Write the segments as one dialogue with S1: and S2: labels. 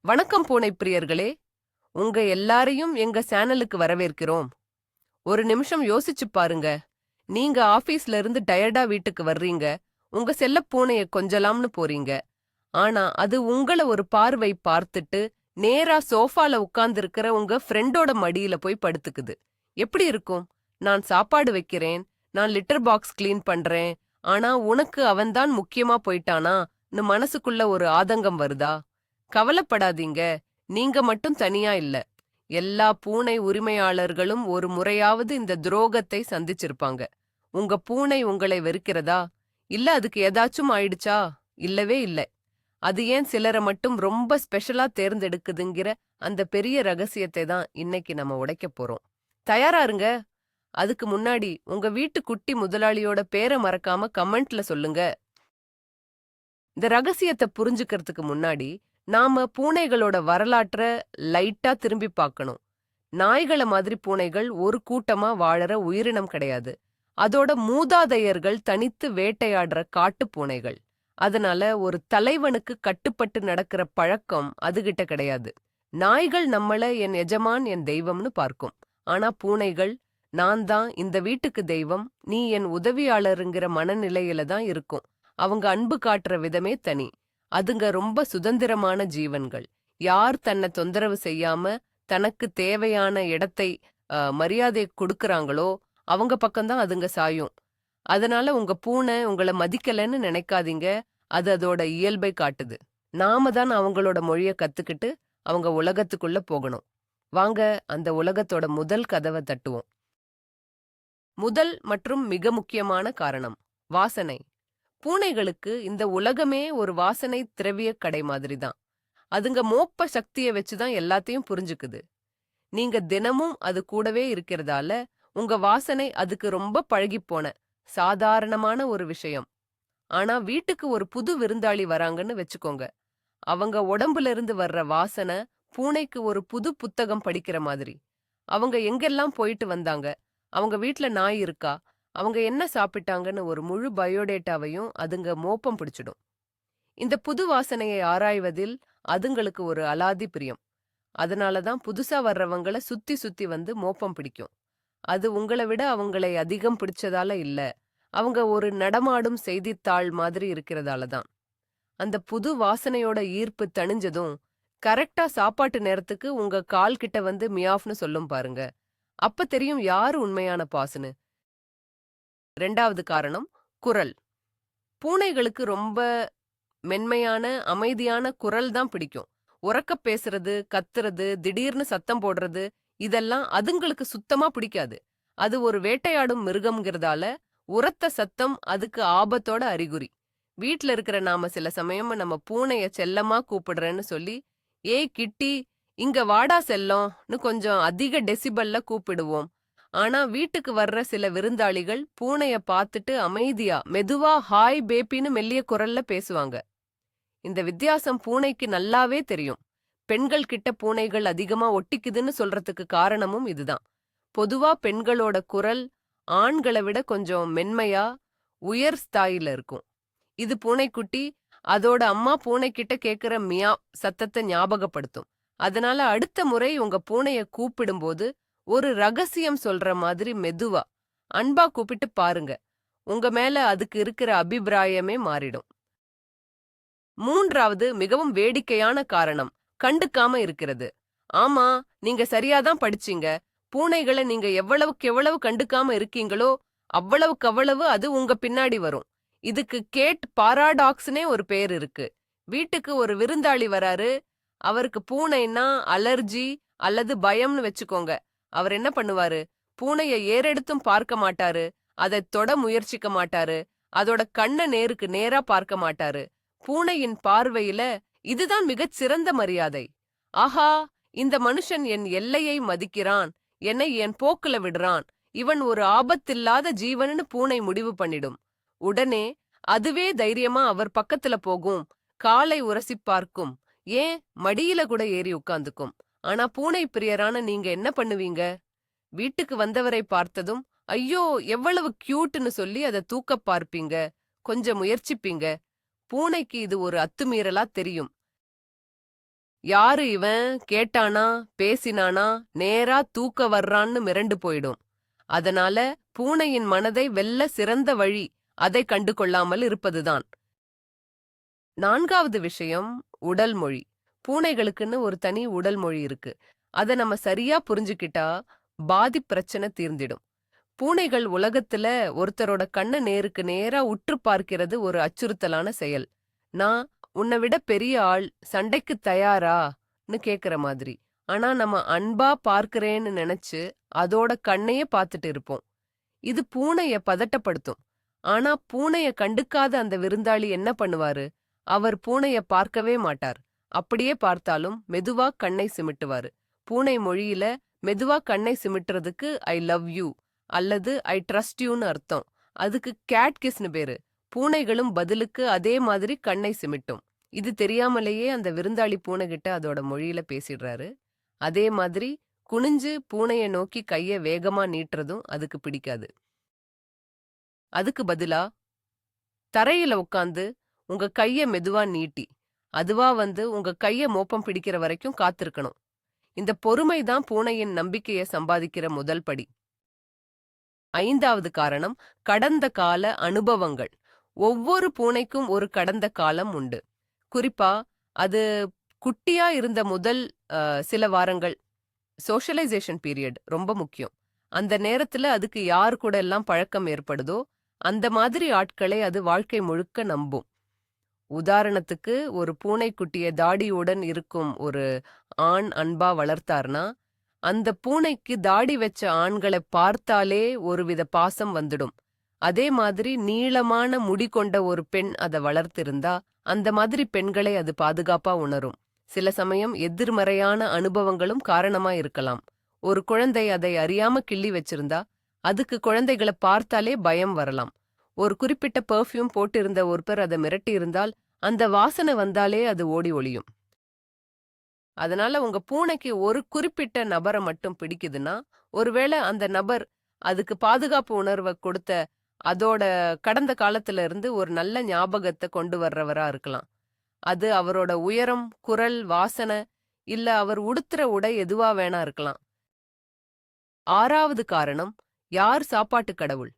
S1: வணக்கம் பூனை பிரியர்களே, உங்க எல்லாரையும் எங்க சேனலுக்கு வரவேற்கிறோம். ஒரு நிமிஷம் யோசிச்சு பாருங்க. நீங்க ஆபீஸ்ல இருந்து டயர்டா வீட்டுக்கு வர்றீங்க, உங்க செல்லப் பூனைய கொஞ்சலாம்னு போறீங்க. ஆனா அது உங்கள ஒரு பார்வை பார்த்துட்டு நேரா சோஃபால உட்கார்ந்திருக்கிற உங்க ஃப்ரெண்டோட மடியில போய் படுத்துக்குது. எப்படி இருக்கும்? நான் சாப்பாடு வைக்கிறேன், நான் லிட்டர் பாக்ஸ் கிளீன் பண்றேன், ஆனா உனக்கு அவன்தான் முக்கியமா போயிட்டானான்னு மனசுக்குள்ள ஒரு ஆதங்கம் வருதா? கவலைப்படாதீங்க, நீங்க மட்டும் தனியா இல்ல. எல்லா பூனை உரிமையாளர்களும் ஒரு முறையாவது இந்த துரோகத்தை சந்திச்சிருப்பாங்க. உங்க பூனை உங்களை வெறுக்கிறதா? இல்ல அதுக்கு ஏதாச்சும் ஆயிடுச்சா? இல்லவே இல்ல. அது ஏன் சிலரை மட்டும் ரொம்ப ஸ்பெஷலா தேர்ந்தெடுக்குதுங்கிற அந்த பெரிய ரகசியத்தை தான் இன்னைக்கு நம்ம உடைக்க போறோம். தயாரா இருங்க. அதுக்கு முன்னாடி உங்க வீட்டு குட்டி முதலாளியோட பேரை மறக்காம கமெண்ட்ல சொல்லுங்க. இந்த ரகசியத்தை புரிஞ்சுக்கிறதுக்கு முன்னாடி நாம பூனைகளோட வரலாற்ற லைட்டா திரும்பி பார்க்கணும். நாய்கள மாதிரி பூனைகள் ஒரு கூட்டமா வாழற உயிரினம் கிடையாது. அதோட மூதாதையர்கள் தனித்து வேட்டையாடுற காட்டு பூனைகள். அதனால ஒரு தலைவனுக்கு கட்டுப்பட்டு நடக்கிற பழக்கம் அதுகிட்ட கிடையாது. நாய்கள் நம்மள என் எஜமான் என் தெய்வம்னு பார்க்கும். ஆனா பூனைகள் நான் தான் இந்த வீட்டுக்கு தெய்வம், நீ என் உதவியாளருங்கிற மனநிலையில தான் இருக்கும். அவங்க அன்பு காட்டுற விதமே தனி. அதுங்க ரொம்ப சுதந்திரமான ஜீவன்கள். யார் தன்னை தொந்தரவு செய்யாம தனக்கு தேவையான இடத்தை மரியாதை கொடுக்கறாங்களோ அவங்க பக்கம்தான் அதுங்க சாயும். அதனால உங்க பூனை உங்கள மதிக்கலன்னு நினைக்காதீங்க. அது அதோட இயல்பை காட்டுது. நாம தான் அவங்களோட மொழிய கத்துக்கிட்டு அவங்க உலகத்துக்குள்ள போகணும். வாங்க அந்த உலகத்தோட முதல் கதவை தட்டுவோம். முதல் மற்றும் மிக முக்கியமான காரணம் வாசனை. பூனைகளுக்கு இந்த உலகமே ஒரு வாசனை திரவிய கடை மாதிரி தான். அதுங்க மோப்ப சக்தியை வச்சுதான் எல்லாத்தையும் புரிஞ்சுக்குது. நீங்க தினமும் அது கூடவே இருக்கிறதால உங்க வாசனை அதுக்கு ரொம்ப பழகிப்போன சாதாரணமான ஒரு விஷயம். ஆனா வீட்டுக்கு ஒரு புது விருந்தாளி வராங்கன்னு வச்சுக்கோங்க. அவங்க உடம்புல இருந்து வர்ற வாசனை பூனைக்கு ஒரு புது புத்தகம் படிக்கிற மாதிரி. அவங்க எங்கெல்லாம் போயிட்டு வந்தாங்க, அவங்க வீட்ல நாய் இருக்கா, அவங்க என்ன சாப்பிட்டாங்கன்னு ஒரு முழு பயோடேட்டாவையும் அதுங்க மோப்பம் பிடிச்சிடும். இந்த புது வாசனையை ஆராய்வதில் அதுங்களுக்கு ஒரு அலாதி பிரியம். அதனாலதான் புதுசா வர்றவங்கள சுத்தி சுத்தி வந்து மோப்பம் பிடிக்கும். அது உங்களை விட அவங்களை அதிகம் பிடிச்சதால இல்ல, அவங்க ஒரு நடமாடும் செய்தித்தாள் மாதிரி இருக்கிறதால தான். அந்த புது வாசனையோட ஈர்ப்பு தணிஞ்சதும் கரெக்டா சாப்பாட்டு நேரத்துக்கு உங்க கால் கிட்ட வந்து மியாஃப்னு சொல்லும் பாருங்க. அப்ப தெரியும் யாரு உண்மையான பாசுன்னு. 2வது காரணம் குரல். பூனைகளுக்கு ரொம்ப மென்மையான அமைதியான குரல் தான் பிடிக்கும். உரக்கப் பேசுறது, கத்துறது, திடீர்னு சத்தம் போடுறது இதெல்லாம் அதுங்களுக்கு சுத்தமா பிடிக்காது. அது ஒரு வேட்டையாடும் மிருகம்ங்கிறதால உரத்த சத்தம் அதுக்கு ஆபத்தோட அறிகுறி. வீட்ல இருக்கிற நாம சில சமயம் நம்ம பூனைய செல்லமா கூப்பிடுறேன்னு சொல்லி, ஏய் கிட்டி, இங்க வாடா செல்லம்னு கொஞ்சம் அதிக டெசிபல்ல கூப்பிடுவோம். ஆனா வீட்டுக்கு வர்ற சில விருந்தாளிகள் பூனைய பார்த்துட்டு அமைதியா மெதுவா ஹாய் பேபின்னு மெல்லிய குரல்ல பேசுவாங்க. இந்த வித்தியாசம் பூனைக்கு நல்லாவே தெரியும். பெண்கள் கிட்ட பூனைகள் அதிகமா ஒட்டிக்குதுன்னு சொல்றதுக்கு காரணமும் இதுதான். பொதுவா பெண்களோட குரல் ஆண்களை விட கொஞ்சம் மென்மையா உயர் ஸ்தாயில இருக்கும். இது பூனைக்குட்டி அதோட அம்மா பூனைக்கிட்ட கேக்குற மியா சத்தத்தை ஞாபகப்படுத்தும். அதனால அடுத்த முறை உங்க பூனைய கூப்பிடும்போது ஒரு ரகசியம் சொல்ற மாதிரி மெதுவா அன்பா கூப்பிட்டு பாருங்க. உங்க மேல அதுக்கு இருக்கிற அபிப்பிராயமே மாறிடும். 3வது மிகவும் வேடிக்கையான காரணம் கண்டுக்காம இருக்கிறது. ஆமா, நீங்க சரியாதான் படிச்சீங்க. பூனைகளை நீங்க எவ்வளவுக்கு கண்டுக்காம இருக்கீங்களோ அவ்வளவுக்கு அது உங்க பின்னாடி வரும். இதுக்கு கேட் பாராடாக்ஸ்னே ஒரு பேர் இருக்கு. வீட்டுக்கு ஒரு விருந்தாளி வராரு, அவருக்கு பூனைன்னா அலர்ஜி அல்லது பயம்னு வச்சுக்கோங்க. அவர் என்ன பண்ணுவாரு? பூனைய ஏறெடுத்தும் பார்க்க மாட்டாரு, அதை தொட முயற்சிக்க மாட்டாரு, அதோட கண்ண நேருக்கு நேரா பார்க்க மாட்டாரு. பூனையின் பார்வையில இதுதான் மிகச் சிறந்த மரியாதை. ஆஹா, இந்த மனுஷன் என் எல்லையை மதிக்கிறான், என்னை என் போக்குல விடுறான், இவன் ஒரு ஆபத்தில்லாத ஜீவன்னு பூனை முடிவு பண்ணிடும். உடனே அதுவே தைரியமா அவர் பக்கத்துல போகும், காலை உரசி பார்க்கும், ஏன் மடியில கூட ஏறி உட்கார்ந்துக்கும். ஆனா பூனை பிரியரான நீங்க என்ன பண்ணுவீங்க? வீட்டுக்கு வந்தவரை பார்த்ததும் ஐயோ எவ்வளவு கியூட்னு சொல்லி அதை தூக்க பார்ப்பீங்க, கொஞ்சம் முயற்சிப்பீங்க. பூனைக்கு இது ஒரு அத்துமீறலா தெரியும். யாரு இவன், கேட்டானா பேசினானா நேரா தூக்க வர்றான்னு மிரண்டு போயிடும். அதனால பூனையின் மனதை வெல்ல சிறந்த வழி அதை கண்டு கொள்ளாமல் இருப்பதுதான். 4வது விஷயம் உடல் மொழி. பூனைகளுக்குன்னு ஒரு தனி உடல் மொழி இருக்கு. அத நம்ம சரியா புரிஞ்சுக்கிட்டா பாதி பிரச்சனை தீர்ந்திடும். பூனைகள் உலகத்துல ஒருத்தரோட கண்ண நேருக்கு நேரா உற்று பார்க்கிறது ஒரு அச்சுறுத்தலான செயல். நான் உன்னை விட பெரிய ஆள், சண்டைக்கு தயாரான்னு கேக்குற மாதிரி. ஆனா நம்ம அன்பா பார்க்கிறேன்னு நினைச்சு அதோட கண்ணையே பார்த்துட்டு இருப்போம். இது பூனைய பதட்டப்படுத்தும். ஆனா பூனைய கண்டுக்காத அந்த விருந்தாளி என்ன பண்ணுவாரு? அவர் பூனைய பார்க்கவே மாட்டார். அப்படியே பார்த்தாலும் மெதுவா கண்ணை சிமிட்டுவாரு. பூனை மொழியில மெதுவா கண்ணை சிமிட்டுறதுக்கு ஐ லவ் யூ அல்லது ஐ ட்ரஸ்ட் யூன்னு அர்த்தம். அதுக்கு கேட் கிஸ்னு பேரு. பூனைகளும் பதிலுக்கு அதே மாதிரி கண்ணை சிமிட்டும். இது தெரியாமலேயே அந்த விருந்தாளி பூனைகிட்ட அதோட மொழியில பேசிடுறாரு. அதே மாதிரி குனிஞ்சு பூனைய நோக்கி கைய வேகமா நீட்டுறதும் அதுக்கு பிடிக்காது. அதுக்கு பதிலா தரையில உட்காந்து உங்க கைய மெதுவா நீட்டி அதுவா வந்து உங்க கைய மோப்பம் பிடிக்கிற வரைக்கும் காத்திருக்கணும். இந்த பொறுமை தான் பூனையின் நம்பிக்கைய சம்பாதிக்கிற முதல் படி. 5வது காரணம் கடந்த கால அனுபவங்கள். ஒவ்வொரு பூனைக்கும் ஒரு கடந்த காலம் உண்டு. குறிப்பா அது குட்டியா இருந்த முதல் சில வாரங்கள் சோஷலைசேஷன் பீரியட் ரொம்ப முக்கியம். அந்த நேரத்துல அதுக்கு யார் கூட எல்லாம் பழக்கம் ஏற்படுதோ அந்த மாதிரி ஆட்களை அது வாழ்க்கை முழுக்க நம்பும். உதாரணத்துக்கு ஒரு பூனைக்குட்டிய தாடியுடன் இருக்கும் ஒரு ஆண் அன்பா வளர்த்தார்னா அந்த பூனைக்கு தாடி வச்ச ஆண்களை பார்த்தாலே ஒருவித பாசம் வந்துடும். அதே மாதிரி நீளமான முடி கொண்ட ஒரு பெண் அதை வளர்த்திருந்தா அந்த மாதிரி பெண்களை அது பாதுகாப்பா உணரும். சில சமயம் எதிர்மறையான அனுபவங்களும் காரணமா இருக்கலாம். ஒரு குழந்தை அதை அறியாம கிள்ளி வச்சிருந்தா அதுக்கு குழந்தைகளை பார்த்தாலே பயம் வரலாம். ஒரு குறிப்பிட்ட பெர்ஃப்யூம் போட்டிருந்த ஒருத்தர் அதை மிரட்டி இருந்தால் அந்த வாசனை வந்தாலே அது ஓடி ஒளியும். அதனால உங்க பூனைக்கு ஒரு குறிப்பிட்ட நபரை மட்டும் பிடிக்குதுன்னா ஒருவேளை அந்த நபர் அதுக்கு பாதுகாப்பு உணர்வை கொடுத்த அதோட கடந்த காலத்துல இருந்து ஒரு நல்ல ஞாபகத்தை கொண்டு வர்றவரா இருக்கலாம். அது அவரோட உயரம், குரல், வாசனை இல்ல அவர் உடுத்துற உடை எதுவா வேணா இருக்கலாம். 6வது காரணம் யார் சாப்பாட்டு கடவுள்.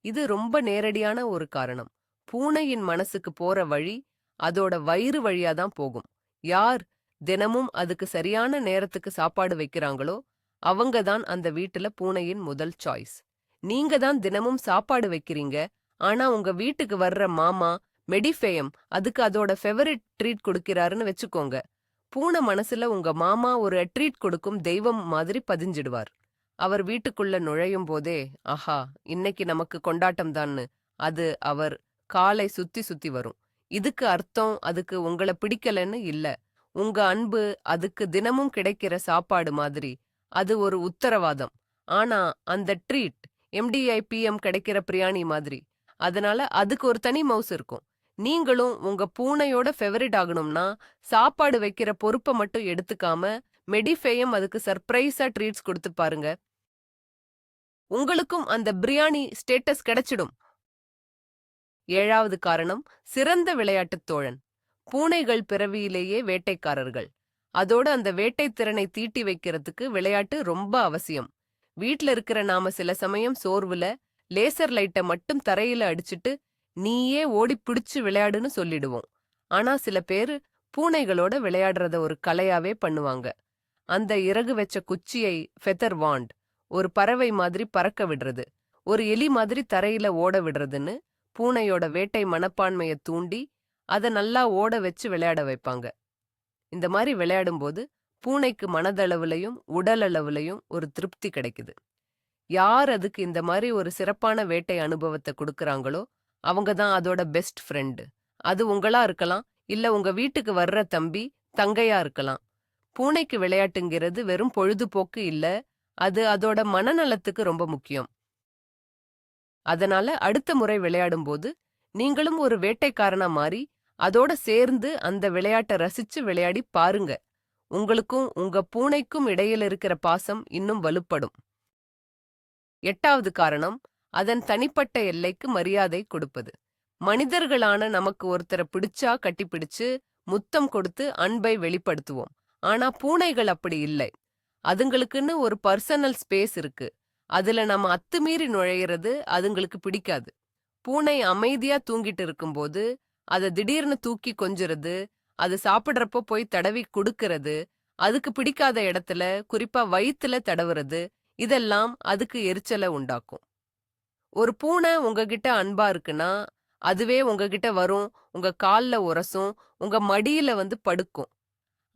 S1: இது ரொம்ப நேரடியான ஒரு காரணம். பூனையின் மனசுக்கு போற வழி அதோட வயிறு வழியாதான் போகும். யார் தினமும் அதுக்கு சரியான நேரத்துக்கு சாப்பாடு வைக்கிறாங்களோ அவங்க தான் அந்த வீட்டுல பூனையின் முதல் சாய்ஸ். நீங்க தான் தினமும் சாப்பாடு வைக்கிறீங்க. ஆனா உங்க வீட்டுக்கு வர்ற மாமா மெடிஃபேயம் அதுக்கு அதோட ஃபேவரிட் ட்ரீட் கொடுக்கிறாருன்னு வச்சுக்கோங்க. பூனை மனசுல உங்க மாமா ஒரு ட்ரீட் கொடுக்கும் தெய்வம் மாதிரி பதிஞ்சிடுவார். அவர் வீட்டுக்குள்ள நுழையும் போதே ஆஹா இன்னைக்கு நமக்கு கொண்டாட்டம் தான்னு அது அவர் காலை சுத்தி சுத்தி வரும். இதுக்கு அர்த்தம் அதுக்கு உங்களை பிடிக்கலன்னு இல்ல. உங்க அன்பு அதுக்கு தினமும் கிடைக்கிற சாப்பாடு மாதிரி. அது ஒரு உத்தரவாதம். ஆனா அந்த ட்ரீட் MDIPM கிடைக்கிற பிரியாணி மாதிரி. அதனால அதுக்கு ஒரு தனி மவுஸ் இருக்கும். நீங்களும் உங்க பூனையோட ஃபேவரிட் ஆகணும்னா சாப்பாடு வைக்கிற பொறுப்பை மட்டும் எடுத்துக்காம மெடிஃபேயம் அதுக்கு சர்ப்ரைஸா ட்ரீட்ஸ் கொடுத்து பாருங்க. உங்களுக்கும் அந்த பிரியாணி ஸ்டேட்டஸ் கிடைச்சிடும். 7வது காரணம் சிறந்த விளையாட்டுத் தோழன். பூனைகள் பிறவியிலேயே வேட்டைக்காரர்கள். அதோட அந்த வேட்டை திறனை தீட்டி வைக்கிறதுக்கு விளையாட்டு ரொம்ப அவசியம். வீட்ல இருக்கிற நாம சில சமயம் சோர்வுல லேசர் லைட்டை மட்டும் தரையில அடிச்சிட்டு நீயே ஓடி பிடிச்சு விளையாடுன்னு சொல்லிடுவோம். ஆனா சில பேரு பூனைகளோட விளையாடுறத ஒரு கலையாவே பண்ணுவாங்க. அந்த இறகு வச்ச குச்சியை ஃபெதர் வாண்ட், ஒரு பறவை மாதிரி பறக்க விடுறது, ஒரு எலி மாதிரி தரையில ஓட விடுறதுன்னு பூனையோட வேட்டை மனப்பான்மையை தூண்டி அதை நல்லா ஓட வச்சு விளையாட வைப்பாங்க. இந்த மாதிரி விளையாடும்போது பூனைக்கு மனதளவுலையும் உடல் அளவுலையும் ஒரு திருப்தி கிடைக்குது. யார் அதுக்கு இந்த மாதிரி ஒரு சிறப்பான வேட்டை அனுபவத்தை கொடுக்கறாங்களோ அவங்க தான் அதோட பெஸ்ட் ஃப்ரெண்டு. அது உங்களா இருக்கலாம், இல்ல உங்க வீட்டுக்கு வர்ற தம்பி தங்கையா இருக்கலாம். பூனைக்கு விளையாட்டுங்கிறது வெறும் பொழுதுபோக்கு இல்ல, அது அதோட மனநலத்துக்கு ரொம்ப முக்கியம். அதனால அடுத்த முறை விளையாடும்போது நீங்களும் ஒரு வேட்டைக்காரனா மாறி அதோட சேர்ந்து அந்த விளையாட்டை ரசிச்சு விளையாடி பாருங்க. உங்களுக்கும் உங்க பூனைக்கும் இடையில இருக்கிற பாசம் இன்னும் வலுப்படும். 8வது காரணம் அதன் தனிப்பட்ட எல்லைக்கு மரியாதை கொடுப்பது. மனிதர்களான நமக்கு ஒருத்தரை பிடிச்சா கட்டிப்பிடிச்சு முத்தம் கொடுத்து அன்பை வெளிப்படுத்துவோம். ஆனா பூனைகள் அப்படி இல்லை. அதுங்களுக்குன்னு ஒரு பர்சனல் ஸ்பேஸ் இருக்கு. அதுல நம்ம அத்துமீறி நுழையிறது அதுங்களுக்கு பிடிக்காது. பூனை அமைதியா தூங்கிட்டு இருக்கும்போது அத திடீர்னு தூக்கி கொஞ்சுறது, அது சாப்பிடுறப்போ போய் தடவி குடுக்கறது, அதுக்கு பிடிக்காத இடத்துல குறிப்பா வயித்துல தடவுறது, இதெல்லாம் அதுக்கு எரிச்சல உண்டாக்கும். ஒரு பூனை உங்ககிட்ட அன்பா இருக்குன்னா, அதுவே உங்ககிட்ட வரும், உங்க கால்ல உரசும், உங்க மடியில வந்து படுக்கும்.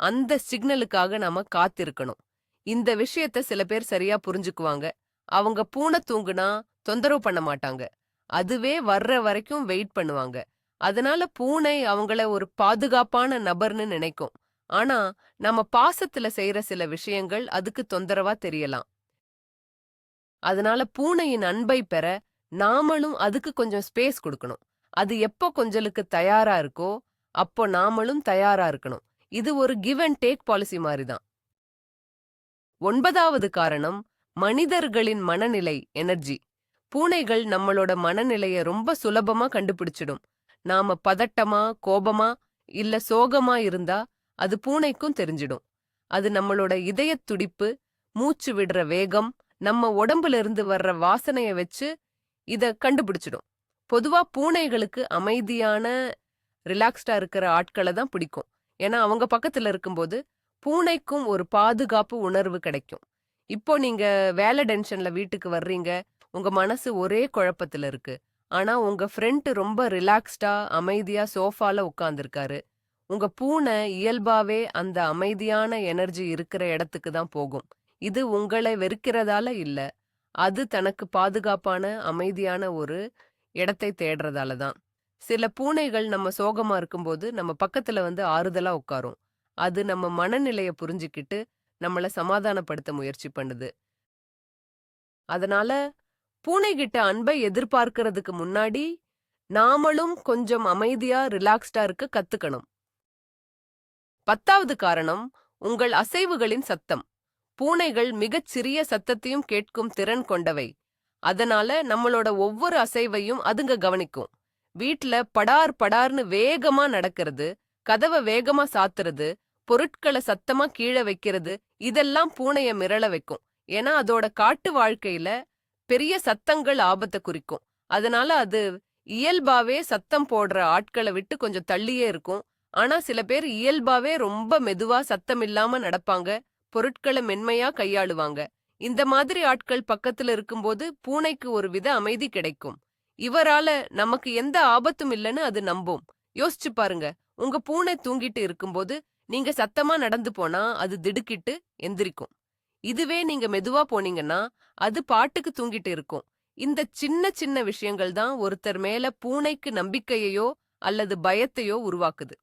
S1: அந்த சிக்னலுக்காக நாம காத்திருக்கணும். இந்த விஷயத்த சில பேர் சரியா புரிஞ்சுக்குவாங்க. அவங்க பூனை தூங்குனா தொந்தரவு பண்ண மாட்டாங்க. அதுவே வர்ற வரைக்கும் வெயிட் பண்ணுவாங்க. அதனால பூனை அவங்கள ஒரு பாதுகாப்பான நபர்னு நினைக்கும். ஆனா, நம்ம பாசத்துல செய்யற சில விஷயங்கள் அதுக்கு தொந்தரவா தெரியலாம். அதனால பூனையின் அன்பை பெற நாமளும் அதுக்கு கொஞ்சம் ஸ்பேஸ் கொடுக்கணும். அது எப்போ கொஞ்சலுக்கு தயாரா இருக்கோ, அப்போ நாமளும் தயாரா இருக்கணும். இது ஒரு கிவ் அண்ட் டேக் பாலிசி மாதிரி தான். 9வது காரணம் மனிதர்களின் மனநிலை எனர்ஜி. பூனைகள் நம்மளோட மனநிலைய ரொம்ப சுலபமா கண்டுபிடிச்சிடும். நாம பதட்டமா, கோபமா இல்ல சோகமா இருந்தா அது பூனைக்கும் தெரிஞ்சிடும். அது நம்மளோட இதயத் துடிப்பு, மூச்சு விடுற வேகம், நம்ம உடம்புல இருந்து வர்ற வாசனைய வச்சு இத கண்டுபிடிச்சிடும். பொதுவா பூனைகளுக்கு அமைதியான, ரிலாக்ஸ்டா இருக்கிற ஆட்கள தான் பிடிக்கும். ஏன்னா அவங்க பக்கத்துல இருக்கும்போது பூனைக்கும் ஒரு பாதுகாப்பு உணர்வு கிடைக்கும். இப்போ நீங்க வேலை டென்ஷன்ல வீட்டுக்கு வர்றீங்க, உங்க மனசு ஒரே குழப்பத்துல இருக்கு. ஆனா உங்க ஃப்ரெண்ட் ரொம்ப ரிலாக்ஸ்டா, அமைதியா சோஃபால உட்கார்ந்திருக்காரு. உங்க பூனை இயல்பாவே அந்த அமைதியான எனர்ஜி இருக்கிற இடத்துக்கு தான் போகும். இது உங்களை வெறுக்கிறதால இல்ல. அது தனக்கு பாதுகாப்பான, அமைதியான ஒரு இடத்தை தேடுறதால தான். சில பூனைகள் நம்ம சோகமா இருக்கும்போது நம்ம பக்கத்துல வந்து ஆறுதலா உட்காரும். அது நம்ம மனநிலைய புரிஞ்சுக்கிட்டு நம்மள சமாதானப்படுத்த முயற்சி பண்ணுது. அதனால பூனைகிட்ட அன்பை எதிர்பார்க்கிறதுக்கு முன்னாடி நாமளும் கொஞ்சம் அமைதியா, ரிலாக்ஸ்டா இருக்க கத்துக்கணும். 10வது காரணம் உங்கள் அசைவுகளின் சத்தம். பூனைகள் மிகச் சிறிய சத்தத்தையும் கேட்கும் திறன் கொண்டவை. அதனால நம்மளோட ஒவ்வொரு அசைவையும் அதுங்க கவனிக்கும். வீட்ல படார் படார்னு வேகமா நடக்கிறது, கதவை வேகமா சாத்துறது, பொருட்களை சத்தமா கீழே வைக்கிறது, இதெல்லாம் பூனைய மிரள வைக்கும். ஏன்னா அதோட காட்டு வாழ்க்கையில பெரிய சத்தங்கள் ஆபத்தை குறிக்கும். அதனால அது இயல்பாவே சத்தம் போடுற ஆட்களை விட்டு கொஞ்சம் தள்ளியே இருக்கும். ஆனா சில பேர் இயல்பாவே ரொம்ப மெதுவா சத்தம் இல்லாம நடப்பாங்க, பொருட்களை மென்மையா கையாளுவாங்க. இந்த மாதிரி ஆட்கள் பக்கத்துல இருக்கும்போது பூனைக்கு ஒரு வித அமைதி கிடைக்கும். இவரால நமக்கு எந்த ஆபத்தும் இல்லைன்னு அது நம்பும். யோசிச்சு பாருங்க, உங்க பூனை தூங்கிட்டு இருக்கும்போது நீங்க சத்தமா நடந்து போனா அது திடுக்கிட்டு எந்திரிக்கும். இதுவே நீங்க மெதுவா போனீங்கன்னா அது பாட்டுக்கு தூங்கிட்டு இருக்கும். இந்த சின்ன சின்ன விஷயங்கள் தான் ஒருத்தர் மேல பூனைக்கு நம்பிக்கையையோ அல்லது பயத்தையோ உருவாக்குது.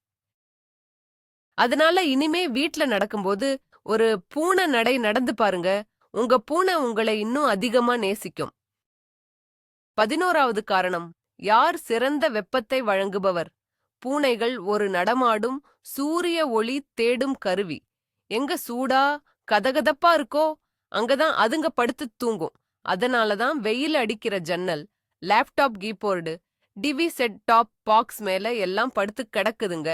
S1: அதனால இனிமே வீட்ல நடக்கும்போது ஒரு பூனை நடை நடந்து பாருங்க. உங்க பூனை உங்களை இன்னும் அதிகமா நேசிக்கும். 11வது காரணம் யார் சிறந்த வெப்பத்தை வழங்குபவர். பூனைகள் ஒரு நடமாடும் சூரிய ஒளி தேடும் கருவி. எங்க சூடா கதகதப்பா இருக்கோ அங்கதான் அதுங்க படுத்து தூங்கும். அதனாலதான் வெயில் அடிக்கிற ஜன்னல், laptop keyboard, TV set top box மேல எல்லாம் படுத்து கிடக்குதுங்க.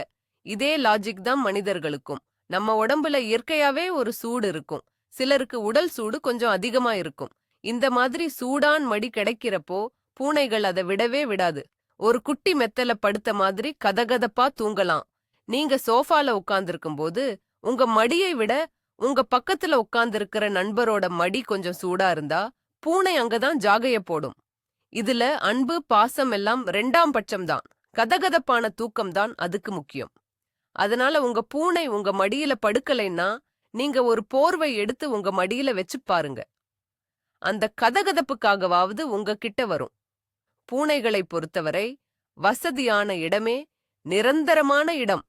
S1: இதே லாஜிக் தான் மனிதர்களுக்கும். நம்ம உடம்புல இயற்கையாவே ஒரு சூடு இருக்கும். சிலருக்கு உடல் சூடு கொஞ்சம் அதிகமா இருக்கும். இந்த மாதிரி சூடான் மடி கிடைக்கிறப்போ பூனைகள் அதை விடவே விடாது. ஒரு குட்டி மெத்தல படுத்த மாதிரி கதகதப்பா தூங்கலாம். நீங்க சோஃபால உட்கார்ந்திருக்கும் போது உங்க மடியை விட உங்க பக்கத்துல உட்கார்ந்திருக்கிற நண்பரோட மடி கொஞ்சம் சூடா இருந்தா பூனை அங்கதான் ஜாகைய போடும். இதுல அன்பு, பாசம் எல்லாம் 2ஆம் பட்சம்தான். கதகதப்பான தூக்கம் தான் அதுக்கு முக்கியம். அதனால உங்க பூனை உங்க மடியில படுக்கலைன்னா நீங்க ஒரு போர்வை எடுத்து உங்க மடியில வச்சு பாருங்க. அந்த கதகதப்புக்காகவாவது உங்ககிட்ட வரும். பூனைகளை பொறுத்தவரை வசதியான இடமே நிரந்தரமான இடம்.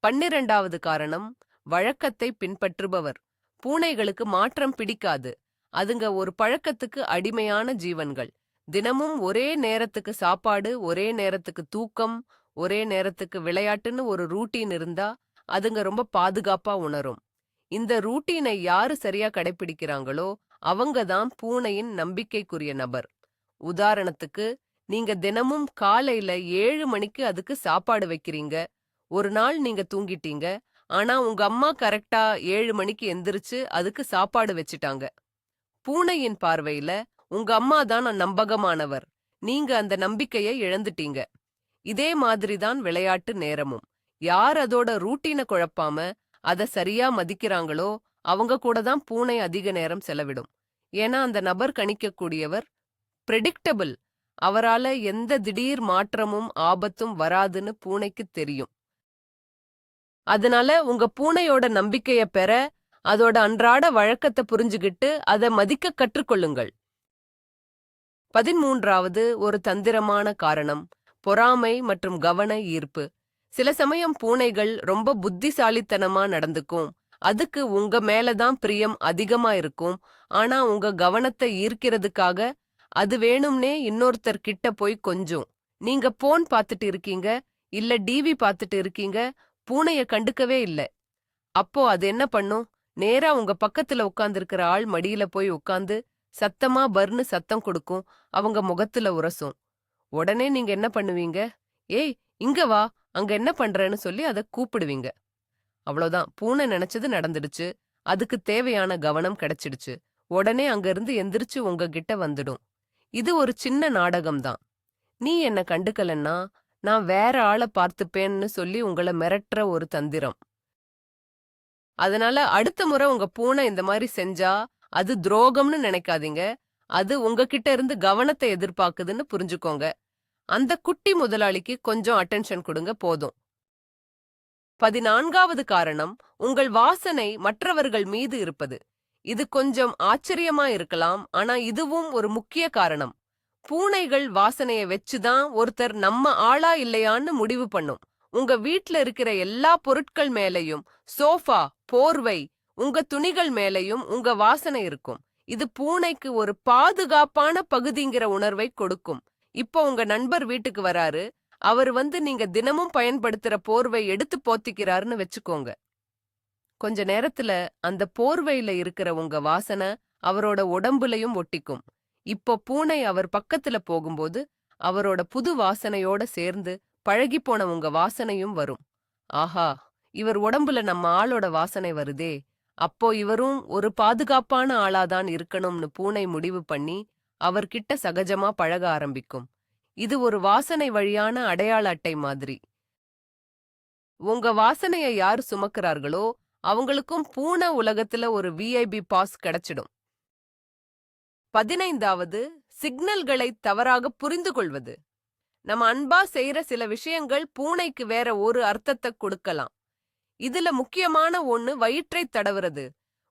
S1: 12வது காரணம் வழக்கத்தை பின்பற்றுபவர். பூனைகளுக்கு மாற்றம் பிடிக்காது. அதுங்க ஒரு பழக்கத்துக்கு அடிமையான ஜீவன்கள். தினமும் ஒரே நேரத்துக்கு சாப்பாடு, ஒரே நேரத்துக்கு தூக்கம், ஒரே நேரத்துக்கு விளையாட்டுன்னு ஒரு ரூட்டீன் இருந்தா அதுங்க ரொம்ப பாதுகாப்பா உணரும். இந்த ரூட்டீனை யாரு சரியா கடைபிடிக்கிறாங்களோ அவங்க தான் பூனையின் நம்பிக்கைக்குரிய நபர். உதாரணத்துக்கு, நீங்க தினமும் காலையில 7 மணிக்கு அதுக்கு சாப்பாடு வைக்கிறீங்க. ஒரு நாள் நீங்க தூங்கிட்டீங்க, ஆனா உங்க அம்மா கரெக்டா 7 மணிக்கு எந்திரிச்சு அதுக்கு சாப்பாடு வச்சிட்டாங்க. பூனையின் பார்வையில உங்க அம்மா தான் நம்பகமானவர். நீங்க அந்த நம்பிக்கைய இழந்துட்டீங்க. இதே மாதிரி தான் விளையாட்டு நேரமும். யார் அதோட ரூட்டீன குழப்பாம அத சரியா மதிக்கிறாங்களோ அவங்க கூட தான் பூனை அதிக நேரம் செலவிடும். ஏன்னா அந்த நபர் கணிக்கக்கூடியவர், பிரெடிக்டபிள். அவரால எந்த திடீர் மாற்றமும் ஆபத்தும் வராதுன்னு பூனைக்கு தெரியும். அதனால உங்க பூனையோட நம்பிக்கைய பெற அதோட அன்றாட வழக்கத்தை புரிஞ்சுகிட்டு அதை மதிக்க கற்றுக்கொள்ளுங்கள். 13வது ஒரு தந்திரமான காரணம் பொறாமை மற்றும் கவன ஈர்ப்பு. சில சமயம் பூனைகள் ரொம்ப புத்திசாலித்தனமா நடந்துக்கும். அதுக்கு உங்க மேலதான் பிரியம் அதிகமா இருக்கும். ஆனா உங்க கவனத்தை ஈர்க்கிறதுக்காக அது வேணும்னே இன்னொருத்தர் கிட்ட போய் கொஞ்சம். நீங்க போன் பார்த்துட்டு இருக்கீங்க, இல்ல டிவி பார்த்துட்டு இருக்கீங்க, பூனைய கண்டுக்கவே இல்ல. அப்போ அது என்ன பண்ணும்? நேரா உங்க பக்கத்துல உட்கார்ந்திருக்கிற ஆள் மடியில போய் உட்கார்ந்து சத்தமா பர்னு சத்தம் கொடுக்கும். அவங்க முகத்துல உரசும். உடனே நீங்க என்ன பண்ணுவீங்க? ஏய், இங்க வா, அங்க என்ன பண்றேன்னு சொல்லி அதை கூப்பிடுவீங்க. அவ்வளவுதான், பூனை நினைச்சது நடந்துடுச்சு. அதுக்கு தேவையான கவனம் கிடைச்சிடுச்சு. உடனே அங்க இருந்து எந்திரிச்சு உங்ககிட்ட வந்துடும். இது ஒரு சின்ன நாடகம்தான். நீ என்ன கண்டுக்கலன்னா நான் வேற ஆளை பார்த்துப்பேன்னு சொல்லி உங்களை மிரட்டுற ஒரு தந்திரம். அதனால அடுத்த முறை உங்க பூனை இந்த மாதிரி செஞ்சா அது துரோகம்னு நினைக்காதீங்க. அது உங்ககிட்ட இருந்து கவனத்தை எதிர்பார்க்குதுன்னு புரிஞ்சுக்கோங்க. அந்த குட்டி முதலாளிக்கு கொஞ்சம் அட்டென்ஷன் கொடுங்க போதும். 14வது காரணம் உங்கள் வாசனை மற்றவர்கள் மீது இருப்பது. இது கொஞ்சம் ஆச்சரியமா இருக்கலாம், ஆனா இதுவும் ஒரு முக்கிய காரணம். பூனைகள் வாசனைய வச்சுதான் ஒருத்தர் நம்ம ஆளா இல்லையான்னு முடிவு பண்ணும். உங்க வீட்ல இருக்கிற எல்லா பொருட்கள் மேலையும், சோஃபா, போர்வை, உங்க துணிகள் மேலையும் உங்க வாசனை இருக்கும். இது பூனைக்கு ஒரு பாதுகாப்பான பகுதிங்கிற உணர்வை கொடுக்கும். இப்போ உங்க நண்பர் வீட்டுக்கு வராரு, அவர் வந்து நீங்க தினமும் பயன்படுத்துற போர்வை எடுத்து போத்திக்கிறாருன்னு வச்சுக்கோங்க. கொஞ்ச நேரத்துல அந்த போர்வையில இருக்கிற உங்க வாசனை அவரோட உடம்புலயும் ஒட்டிக்கும். இப்போ பூனை அவர் பக்கத்துல போகும்போது அவரோட புது வாசனையோட சேர்ந்து பழகிப்போன உங்க வாசனையும் வரும். ஆஹா, இவர் உடம்புல நம்ம ஆளோட வாசனை வருதே, அப்போ இவரும் ஒரு பாதுகாப்பான ஆளாதான் இருக்கணும்னு பூனை முடிவு பண்ணி அவர்கிட்ட சகஜமா பழக ஆரம்பிக்கும். இது ஒரு வாசனை வழியான அடையாள அட்டை மாதிரி. உங்க வாசனைய யார் சுமக்கிறார்களோ அவங்களுக்கும் பூனை உலகத்துல ஒரு விஐபி பாஸ் கிடைச்சிடும். 15வது சிக்னல்களை தவறாக புரிந்து கொள்வது. நம்ம அன்பா செய்யற சில விஷயங்கள் பூனைக்கு வேற ஒரு அர்த்தத்தை கொடுக்கலாம். இதுல முக்கியமான ஒண்ணு வயிற்றை தடவுறது.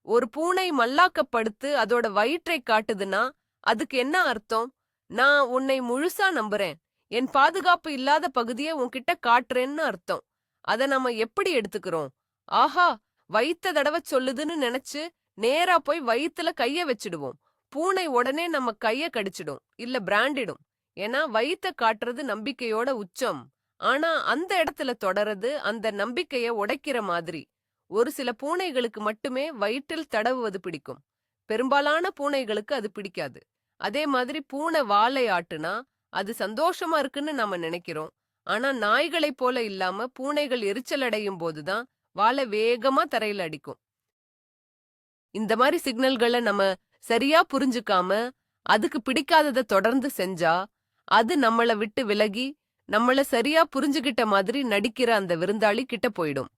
S1: ஒரு பூனை மல்லாக்கப்படுத்து அதோட வயிற்றை காட்டுதுன்னா அதுக்கு என்ன அர்த்தம்? நான் உன்னை முழுசா நம்புறேன், என் பாதுகாப்பு இல்லாத பகுதியை உன்கிட்ட காட்டுறேன்னு அர்த்தம். அத நம்ம எப்படி எடுத்துக்கிறோம்? ஆஹா, வயித்த தடவ சொல்லுதுன்னு நினைச்சு நேரா போய் வயித்துல கைய வச்சிடுவோம். பூனை உடனே நம்ம கைய கடிச்சிடும், இல்ல பிராண்டிடும். ஏன்னா வயித்த காட்டுறது நம்பிக்கையோட உச்சம். ஆனா அந்த இடத்துல தொடறது அந்த நம்பிக்கைய உடைக்கிற மாதிரி. ஒரு சில பூனைகளுக்கு மட்டுமே வயிற்றில் தடவுவது பிடிக்கும். பெரும்பாலான பூனைகளுக்கு அது பிடிக்காது. அதே மாதிரி பூனை வாலை ஆட்டுனா அது சந்தோஷமா இருக்குன்னு நாம நினைக்கிறோம். ஆனா நாய்களைப் போல இல்லாம பூனைகள் எரிச்சல் அடையும் போதுதான் வாலை வேகமா தரையில அடிக்கும். இந்த மாதிரி சிக்னல்களை நம்ம சரியா புரிஞ்சுக்காம அதுக்கு பிடிக்காததை தொடர்ந்து செஞ்சா அது நம்மள விட்டு விலகி நம்மள சரியா புரிஞ்சுகிட்ட மாதிரி நடிக்கிற அந்த விருந்தாளி கிட்ட போயிடும்.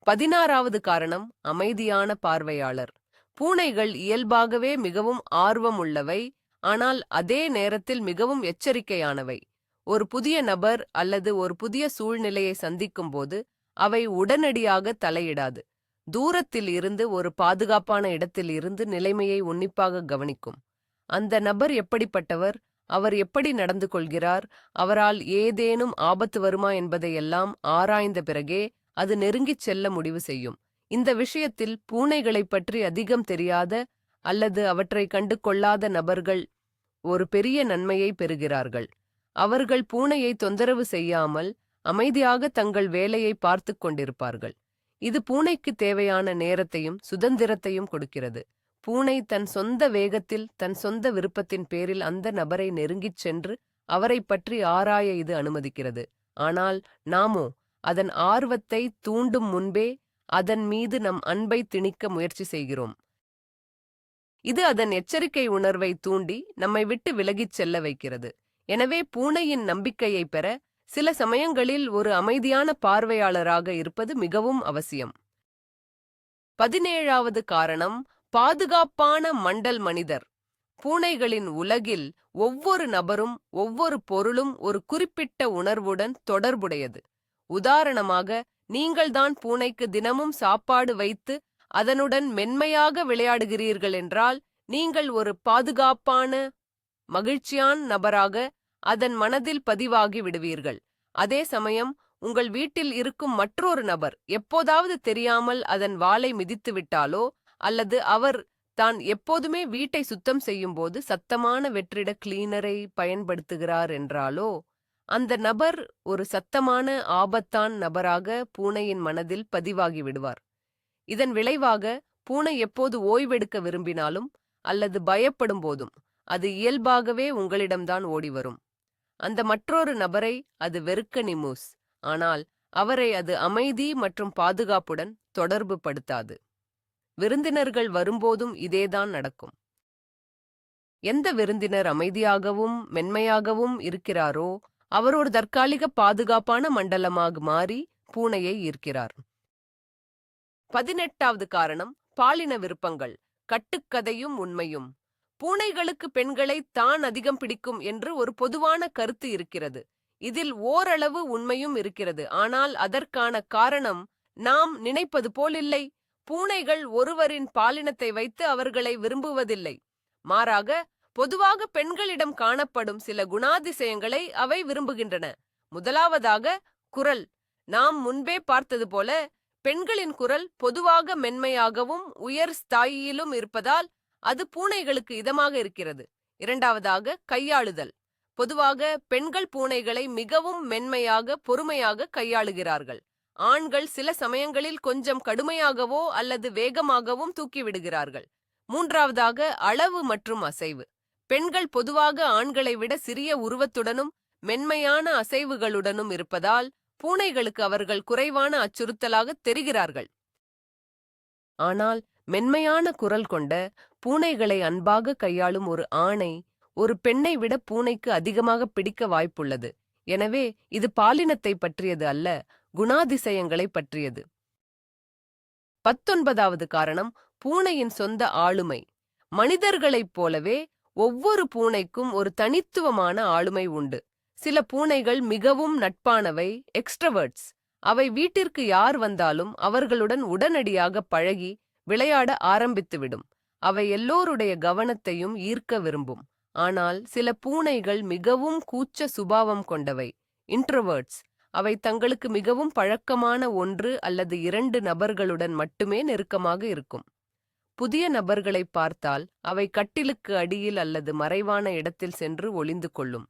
S1: 16வது காரணம் அமைதியான பார்வையாளர். பூனைகள் இயல்பாகவே மிகவும் ஆர்வம் உள்ளவை, ஆனால் அதே நேரத்தில் மிகவும் எச்சரிக்கையானவை. ஒரு புதிய நபர் அல்லது ஒரு புதிய சூழ்நிலையை சந்திக்கும் போது அவை உடனடியாக தலையிடாது. தூரத்தில் இருந்து ஒரு பாதுகாப்பான இடத்தில் இருந்து நிலைமையை உன்னிப்பாக கவனிக்கும். அந்த நபர் எப்படிப்பட்டவர், அவர் எப்படி நடந்து கொள்கிறார், அவரால் ஏதேனும் ஆபத்து வருமா என்பதையெல்லாம் ஆராய்ந்த பிறகே அது நெருங்கிச் செல்ல முடிவு செய்யும். இந்த விஷயத்தில் பூனைகளைப் பற்றி அதிகம் தெரியாத அல்லது அவற்றை கண்டு கொள்ளாத நபர்கள் ஒரு பெரிய நன்மையை பெறுகிறார்கள். அவர்கள் பூனையை தொந்தரவு செய்யாமல் அமைதியாக தங்கள் வேலையை பார்த்து கொண்டிருப்பார்கள். இது பூனைக்கு தேவையான நேரத்தையும் சுதந்திரத்தையும் கொடுக்கிறது. பூனை தன் சொந்த வேகத்தில் தன் சொந்த விருப்பத்தின் பேரில் அந்த நபரை நெருங்கிச் சென்று அவரை பற்றி ஆராய இது அனுமதிக்கிறது. ஆனால் நாமோ அதன் ஆர்வத்தை தூண்டும் முன்பே அதன் மீது நம் அன்பை திணிக்க முயற்சி செய்கிறோம். இது அதன் எச்சரிக்கை உணர்வை தூண்டி நம்மை விட்டு விலகிச் செல்ல வைக்கிறது. எனவே பூனையின் நம்பிக்கையை பெற சில சமயங்களில் ஒரு அமைதியான பார்வையாளராக இருப்பது மிகவும் அவசியம். 17வது காரணம், பாதுகாப்பான மண்டல் மனிதர். பூனைகளின் உலகில் ஒவ்வொரு நபரும் ஒவ்வொரு பொருளும் ஒரு குறிப்பிட்ட உணர்வுடன் தொடர்புடையது. உதாரணமாக, நீங்கள்தான் பூனைக்கு தினமும் சாப்பாடு வைத்து அதனுடன் மென்மையாக விளையாடுகிறீர்கள் என்றால், நீங்கள் ஒரு பாதுகாப்பான, மகிழ்ச்சியான நபராக அதன் மனதில் பதிவாகி விடுவீர்கள். அதே சமயம், உங்கள் வீட்டில் இருக்கும் மற்றொரு நபர் எப்போதாவது தெரியாமல் அதன் வாலை மிதித்துவிட்டாலோ, அல்லது அவர் தான் எப்போதுமே வீட்டை சுத்தம் செய்யும்போது சத்தமான வெற்றிட கிளீனரை பயன்படுத்துகிறார் என்றாலோ, அந்த நபர் ஒரு சத்தமான ஆபத்தான நபராக பூனையின் மனதில் பதிவாகி விடுவார். இதன் விளைவாக பூனை எப்போது ஓய்வெடுக்க விரும்பினாலும் அல்லது பயப்படும் போதும் அது இயல்பாகவே உங்களிடம்தான் ஓடிவரும். அந்த மற்றொரு நபரை அது வெறுக்க நிமூஸ், ஆனால் அவரை அது அமைதி மற்றும் பாதுகாப்புடன் தொடர்பு படுத்தாது. விருந்தினர்கள் வரும்போதும் இதேதான் நடக்கும். எந்த விருந்தினர் அமைதியாகவும் மென்மையாகவும் இருக்கிறாரோ அவர் ஒரு தற்காலிக பாதுகாப்பான மண்டலமாக மாறி பூனையை ஈர்க்கிறார். 18வது காரணம், பாலின விருப்பங்கள், கட்டுக்கதையும் உண்மையும். பூனைகளுக்கு பெண்களை தான் அதிகம் பிடிக்கும் என்று ஒரு பொதுவான கருத்து இருக்கிறது. இதில் ஓரளவு உண்மையும் இருக்கிறது. ஆனால் அதற்கான காரணம் நாம் நினைப்பது போலில்லை. பூனைகள் ஒருவரின் பாலினத்தை வைத்து அவர்களை விரும்புவதில்லை. மாறாக, பொதுவாக பெண்களிடம் காணப்படும் சில குணாதிசயங்களை அவை விரும்புகின்றன. முதலாவதாக, குரல். நாம் முன்பே பார்த்தது போல பெண்களின் குரல் பொதுவாக மென்மையாகவும் உயர் ஸ்தாயிலும் இருப்பதால் அது பூனைகளுக்கு இதமாக இருக்கிறது. இரண்டாவதாக, கையாளுதல். பொதுவாக பெண்கள் பூனைகளை மிகவும் மென்மையாக பொறுமையாக கையாளுகிறார்கள். ஆண்கள் சில சமயங்களில் கொஞ்சம் கடுமையாகவோ அல்லது வேகமாகவும் தூக்கிவிடுகிறார்கள். மூன்றாவதாக, அளவு மற்றும் அசைவு. பெண்கள் பொதுவாக ஆண்களை விட சிறிய உருவத்துடனும் மென்மையான அசைவுகளுடனும் இருப்பதால் பூனைகளுக்கு அவர்கள் குறைவான அச்சுறுத்தலாக தெரிகிறார்கள். ஆனால் மென்மையான குரல் கொண்ட பூனைகளை அன்பாக கையாளும் ஒரு ஆணை ஒரு பெண்ணை விட பூனைக்கு அதிகமாக பிடிக்க வாய்ப்புள்ளது. எனவே இது பாலினத்தை பற்றியது அல்ல, குணாதிசயங்களை பற்றியது. 19வது காரணம், பூனையின் சொந்த ஆளுமை. மனிதர்களைப் போலவே ஒவ்வொரு பூனைக்கும் ஒரு தனித்துவமான ஆளுமை உண்டு. சில பூனைகள் மிகவும் நட்பானவை, எக்ஸ்ட்ரவர்ட்ஸ். அவை வீட்டிற்கு யார் வந்தாலும் அவர்களுடன் உடனடியாக பழகி விளையாட ஆரம்பித்துவிடும். அவை எல்லோருடைய கவனத்தையும் ஈர்க்க விரும்பும். ஆனால் சில பூனைகள் மிகவும் கூச்ச சுபாவம் கொண்டவை, இன்ட்ரோவர்ட்ஸ். அவை தங்களுக்கு மிகவும் பழக்கமான 1 அல்லது 2 நபர்களுடன் மட்டுமே நெருக்கமாக இருக்கும். புதிய நபர்களை பார்த்தால் அவை கட்டிலுக்கு அடியில் அல்லது மறைவான இடத்தில் சென்று ஒளிந்து கொள்ளும்.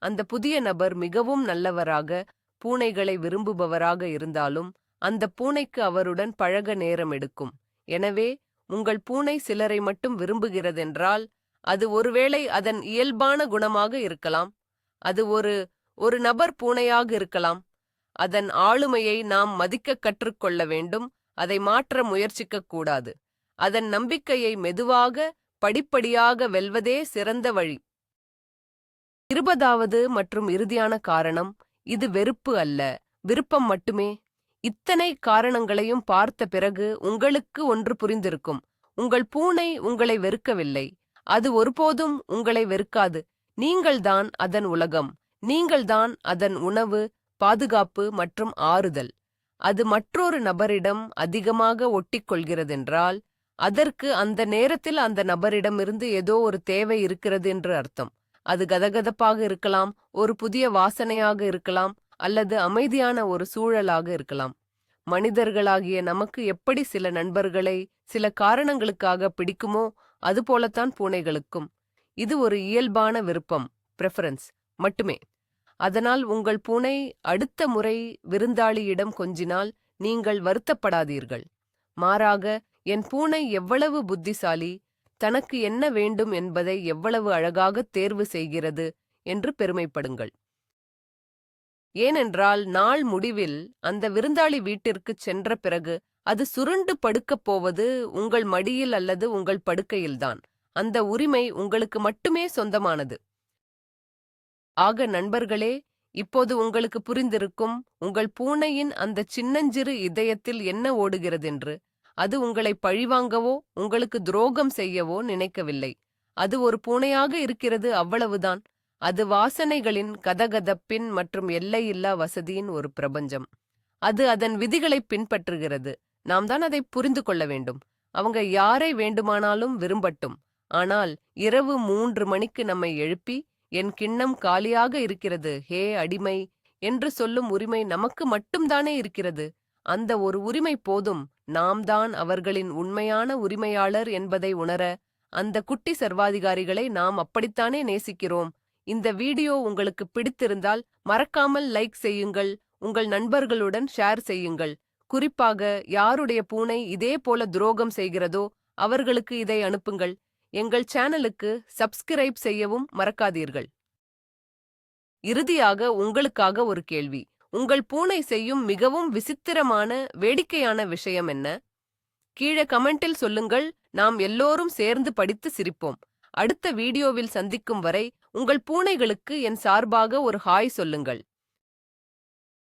S1: அந்த புதிய நபர் மிகவும் நல்லவராக, பூனைகளை விரும்புபவராக இருந்தாலும் அந்த பூனைக்கு அவருடன் பழக நேரம் எடுக்கும். எனவே உங்கள் பூனை சிலரை மட்டும் விரும்புகிறதென்றால் அது ஒருவேளை அதன் இயல்பான குணமாக இருக்கலாம். அது ஒரு நபர் பூனையாக இருக்கலாம். அதன் ஆளுமையை நாம் மதிக்க கற்றுக்கொள்ள வேண்டும். அதை மாற்ற முயற்சிக்க கூடாது. அதன் நம்பிக்கையை மெதுவாக, படிப்படியாக வெல்வதே சிறந்த வழி. 20வது மற்றும் இறுதியான காரணம், இது வெறுப்பு அல்ல, விருப்பம் மட்டுமே. இத்தனை காரணங்களையும் பார்த்த பிறகு உங்களுக்கு ஒன்று புரிந்திருக்கும். உங்கள் பூனை உங்களை வெறுக்கவில்லை. அது ஒருபோதும் உங்களை வெறுக்காது. நீங்கள்தான் அதன் உலகம். நீங்கள்தான் அதன் உணவு, பாதுகாப்பு மற்றும் ஆறுதல். அது மற்றொரு நபரிடம் அதிகமாக ஒட்டிக்கொள்கிறதென்றால் அதற்கு அந்த நேரத்தில் அந்த நபரிடமிருந்து ஏதோ ஒரு தேவை இருக்கிறது என்று அர்த்தம். அது கதகதப்பாக இருக்கலாம், ஒரு புதிய வாசனையாக இருக்கலாம், அல்லது அமைதியான ஒரு சூழலாக இருக்கலாம். மனிதர்களாகிய நமக்கு எப்படி சில நண்பர்களை சில காரணங்களுக்காக பிடிக்குமோ அதுபோலத்தான் பூனைகளுக்கும். இது ஒரு இயல்பான விருப்பம், பிரெஃபரன்ஸ் மட்டுமே. அதனால் உங்கள் பூனை அடுத்த முறை விருந்தாளியிடம் கொஞ்சினால் நீங்கள் வருத்தப்படாதீர்கள். மாறாக, என் பூனை எவ்வளவு புத்திசாலி, தனக்கு என்ன வேண்டும் என்பதை எவ்வளவு அழகாக தேர்வு செய்கிறது என்று பெருமைப்படுங்கள். ஏனென்றால் நாள் முடிவில் அந்த விருந்தாளி வீட்டிற்குச் சென்ற பிறகு அது சுருண்டு படுக்கப் போவது உங்கள் மடியில் அல்லது உங்கள் படுக்கையில்தான். அந்த உரிமை உங்களுக்கு மட்டுமே சொந்தமானது. ஆக நண்பர்களே, இப்போது உங்களுக்கு புரிந்திருக்கும் உங்கள் பூனையின் அந்த சின்னஞ்சிறு இதயத்தில் என்ன ஓடுகிறதென்று. அது உங்களை பழிவாங்கவோ உங்களுக்கு துரோகம் செய்யவோ நினைக்கவில்லை. அது ஒரு பூனையாக இருக்கிறது, அவ்வளவுதான். அது வாசனைகளின் கதகதப்பின் மற்றும் எல்லையில்லா வசதியின் ஒரு பிரபஞ்சம். அது அதன் விதிகளை பின்பற்றுகிறது. நாம் தான் அதை புரிந்து கொள்ள வேண்டும். அவங்க யாரை வேண்டுமானாலும் விரும்பட்டும். ஆனால் இரவு 3 மணிக்கு நம்மை எழுப்பி என் கிண்ணம் காலியாக இருக்கிறது, ஹே அடிமை என்று சொல்லும் உரிமை நமக்கு மட்டும்தானே இருக்கிறது. அந்த ஒரு உரிமை போதும். நாம் தான் அவர்களின் உண்மையான உரிமையாளர் என்பதை உணர. அந்த குட்டி சர்வாதிகாரிகளை நாம் அப்படித்தானே நேசிக்கிறோம். இந்த வீடியோ உங்களுக்கு பிடித்திருந்தால் மறக்காமல் லைக் செய்யுங்கள், உங்கள் நண்பர்களுடன் ஷேர் செய்யுங்கள். குறிப்பாக யாருடைய பூனை இதே போல துரோகம் செய்கிறதோ அவர்களுக்கு இதை அனுப்புங்கள். எங்கள் சேனலுக்கு சப்ஸ்கிரைப் செய்யவும் மறக்காதீர்கள். இறுதியாக உங்களுக்காக ஒரு கேள்வி. உங்கள் பூனை செய்யும் மிகவும் விசித்திரமான வேடிக்கையான விஷயம் என்ன? கீழே கமெண்டில் சொல்லுங்கள். நாம் எல்லோரும் சேர்ந்து படித்து சிரிப்போம். அடுத்த வீடியோவில் சந்திக்கும் வரை உங்கள் பூனைகளுக்கு என் சார்பாக ஒரு ஹாய் சொல்லுங்கள்.